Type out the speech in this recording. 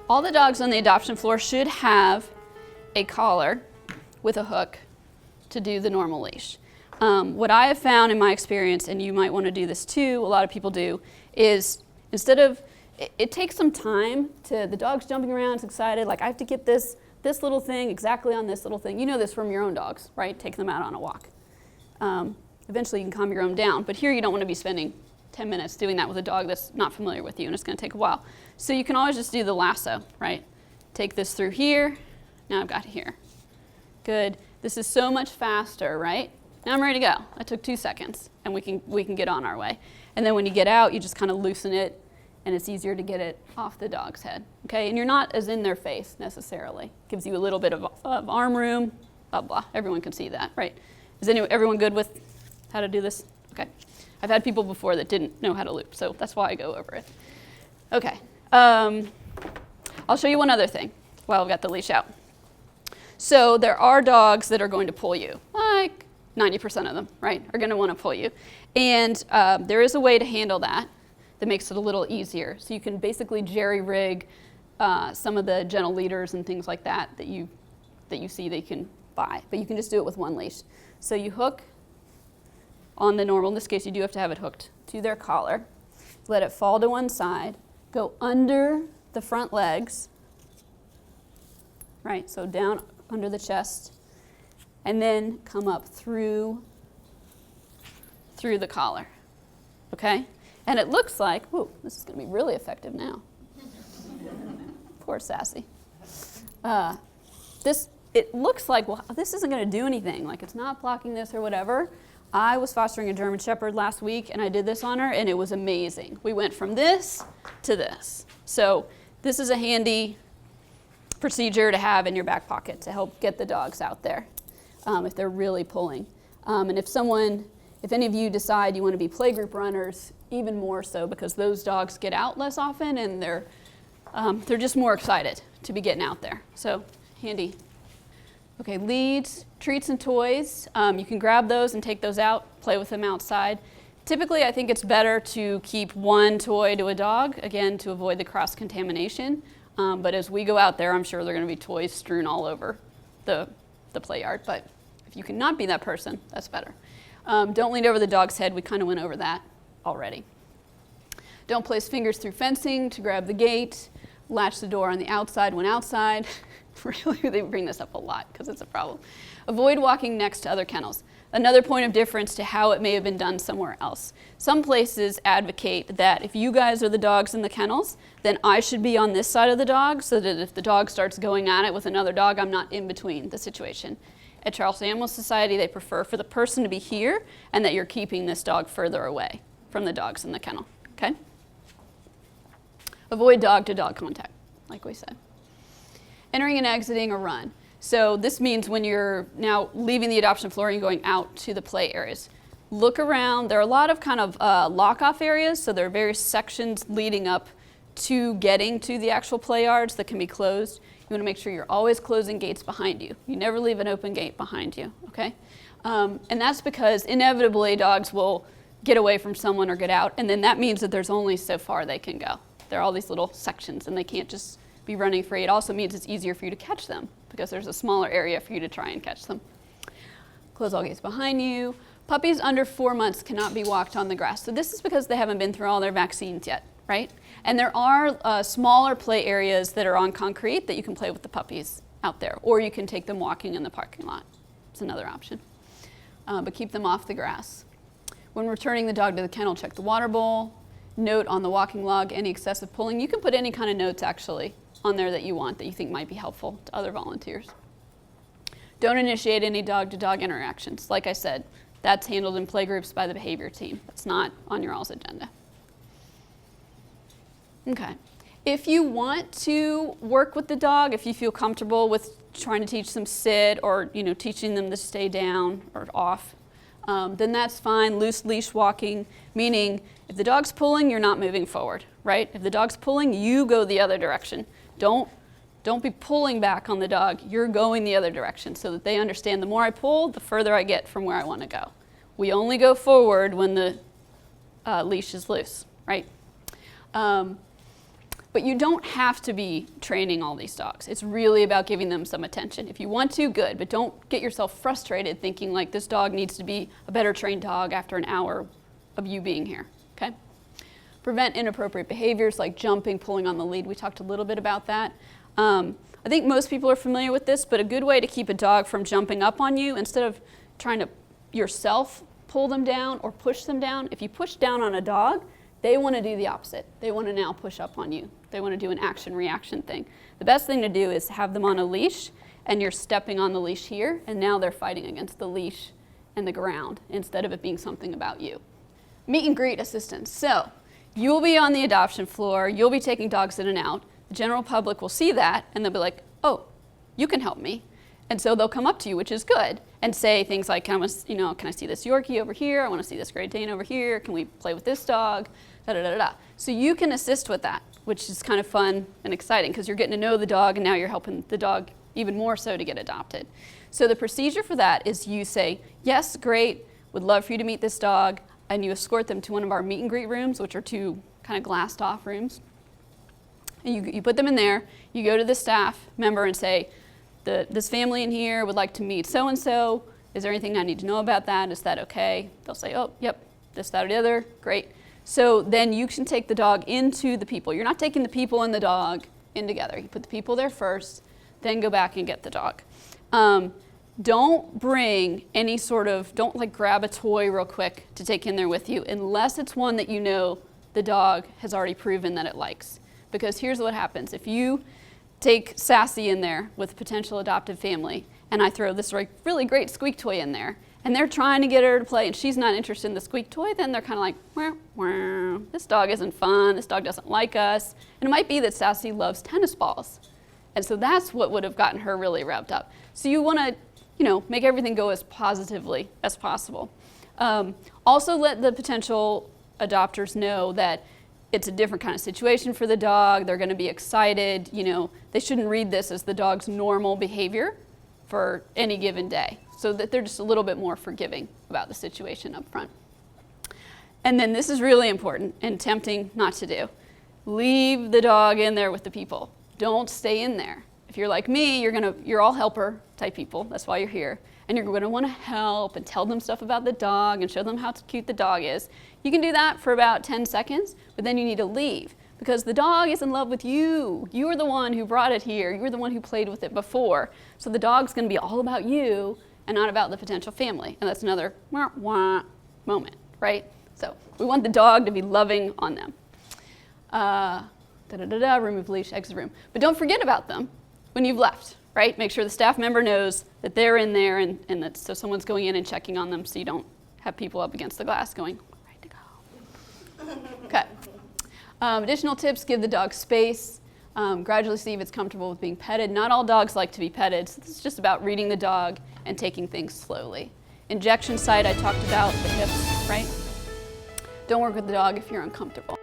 All the dogs on the adoption floor should have a collar with a hook to do the normal leash. What I have found in my experience, and you might want to do this too, a lot of people do, is instead of, it takes some time to, the dog's jumping around, it's excited, like I have to get this little thing exactly on this little thing. You know this from your own dogs, right? Take them out on a walk. Eventually you can calm your own down, but here you don't want to be spending 10 minutes doing that with a dog that's not familiar with you, and it's going to take a while. So you can always just do the lasso, right? Take this through here, now I've got here. Good. This is so much faster, right? Now I'm ready to go. I took 2 seconds, and we can get on our way. And then when you get out, you just kind of loosen it, and it's easier to get it off the dog's head, okay? And you're not as in their face necessarily. Gives you a little bit of arm room, blah, blah. Everyone can see that, right? Is everyone good with how to do this? Okay. I've had people before that didn't know how to loop, so that's why I go over it. Okay. I'll show you one other thing while I've got the leash out. So there are dogs that are going to pull you, like 90% of them, right, are going to want to pull you. And there is a way to handle that makes it a little easier. So you can basically jerry-rig some of the gentle leaders and things like that you see that you can buy. But you can just do it with one leash. So you hook on the normal, in this case you do have to have it hooked to their collar. Let it fall to one side, go under the front legs, right, so down under the chest, and then come up through the collar, okay? And it looks like, whoa, this is going to be really effective now. Poor Sassy. It looks like, well, this isn't going to do anything, like it's not blocking this or whatever. I was fostering a German Shepherd last week, and I did this on her, and it was amazing. We went from this to this. So this is a handy procedure to have in your back pocket to help get the dogs out there if they're really pulling. And if any of you decide you want to be playgroup runners, even more so, because those dogs get out less often, and they're just more excited to be getting out there. So handy. Okay, leads, treats, and toys. You can grab those and take those out, play with them outside. Typically, I think it's better to keep one toy to a dog, again, to avoid the cross-contamination. But as we go out there, I'm sure there are going to be toys strewn all over the play yard. But if you cannot be that person, that's better. Don't lean over the dog's head. We kind of went over that already. Don't place fingers through fencing to grab the gate. Latch the door on the outside when outside. Really, they bring this up a lot because it's a problem. Avoid walking next to other kennels. Another point of difference to how it may have been done somewhere else. Some places advocate that if you guys are the dogs in the kennels, then I should be on this side of the dog so that if the dog starts going at it with another dog, I'm not in between the situation. At Charleston Animal Society, they prefer for the person to be here and that you're keeping this dog further away from the dogs in the kennel, okay? Avoid dog-to-dog contact, like we said. Entering and exiting a run. So this means when you're now leaving the adoption floor and going out to the play areas. Look around. There are a lot of kind of lock-off areas, so there are various sections leading up to getting to the actual play yards that can be closed. You want to make sure you're always closing gates behind you. You never leave an open gate behind you, okay? And that's because inevitably dogs will get away from someone or get out, and then that means that there's only so far they can go. There are all these little sections, and they can't just be running free. It also means it's easier for you to catch them because there's a smaller area for you to try and catch them. Close all gates behind you. Puppies under 4 months cannot be walked on the grass. So this is because they haven't been through all their vaccines yet, right? And there are smaller play areas that are on concrete that you can play with the puppies out there, or you can take them walking in the parking lot. It's another option. But keep them off the grass. When returning the dog to the kennel, check the water bowl. Note on the walking log any excessive pulling. You can put any kind of notes actually on there that you want that you think might be helpful to other volunteers. Don't initiate any dog-to-dog interactions. Like I said, that's handled in playgroups by the behavior team. That's not on your all's agenda. Okay. If you want to work with the dog, if you feel comfortable with trying to teach them sit or teaching them to stay down or off, then that's fine. Loose leash walking, meaning if the dog's pulling, you're not moving forward, right? If the dog's pulling, you go the other direction. Don't be pulling back on the dog. You're going the other direction so that they understand the more I pull, the further I get from where I want to go. We only go forward when the leash is loose, right? But you don't have to be training all these dogs. It's really about giving them some attention. If you want to, good, but don't get yourself frustrated thinking like this dog needs to be a better trained dog after an hour of you being here, okay? Prevent inappropriate behaviors like jumping, pulling on the lead. We talked a little bit about that. I think most people are familiar with this, but a good way to keep a dog from jumping up on you, instead of trying to yourself pull them down or push them down, if you push down on a dog, they want to do the opposite. They want to now push up on you. They want to do an action-reaction thing. The best thing to do is have them on a leash, and you're stepping on the leash here, and now they're fighting against the leash and the ground instead of it being something about you. Meet and greet assistance. So you'll be on the adoption floor. You'll be taking dogs in and out. The general public will see that, and they'll be like, oh, you can help me. And so they'll come up to you, which is good, and say things like, can I see this Yorkie over here? I want to see this Great Dane over here. Can we play with this dog? Da, da, da, da. So you can assist with that, which is kind of fun and exciting because you're getting to know the dog, and now you're helping the dog even more so to get adopted. So the procedure for that is you say, yes, great, would love for you to meet this dog, and you escort them to one of our meet and greet rooms, which are 2 kind of glassed off rooms. And you put them in there, you go to the staff member and say, this family in here would like to meet so-and-so. Is there anything I need to know about that? Is that okay? They'll say, oh, yep, this, that, or the other, great. So then you can take the dog into the people. You're not taking the people and the dog in together. You put the people there first, then go back and get the dog. Don't bring any don't like grab a toy real quick to take in there with you unless it's one that you know the dog has already proven that it likes. Because here's what happens. If you take Sassy in there with a potential adoptive family, and I throw this really great squeak toy in there, and they're trying to get her to play, and she's not interested in the squeak toy, then they're kind of like, wah, wah, this dog isn't fun, this dog doesn't like us. And it might be that Sassy loves tennis balls. And so that's what would have gotten her really revved up. So you want to, make everything go as positively as possible. Also let the potential adopters know that it's a different kind of situation for the dog. They're going to be excited. They shouldn't read this as the dog's normal behavior for any given day, so that they're just a little bit more forgiving about the situation up front. And then this is really important and tempting not to do. Leave the dog in there with the people. Don't stay in there. If you're like me, you're all helper type people. That's why you're here. And you're going to want to help and tell them stuff about the dog and show them how cute the dog is. You can do that for about 10 seconds, but then you need to leave because the dog is in love with you. You are the one who brought it here. You were the one who played with it before. So the dog's going to be all about you and not about the potential family. And that's another wah, wah moment, right? So we want the dog to be loving on them. Remove leash, exit room. But don't forget about them when you've left, right? Make sure the staff member knows that they're in there and that so someone's going in and checking on them so you don't have people up against the glass going, ready to go. Okay. Additional tips, give the dog space. Gradually see if it's comfortable with being petted. Not all dogs like to be petted, so this is just about reading the dog and taking things slowly. Injection site, I talked about the hips, right? Don't work with the dog if you're uncomfortable.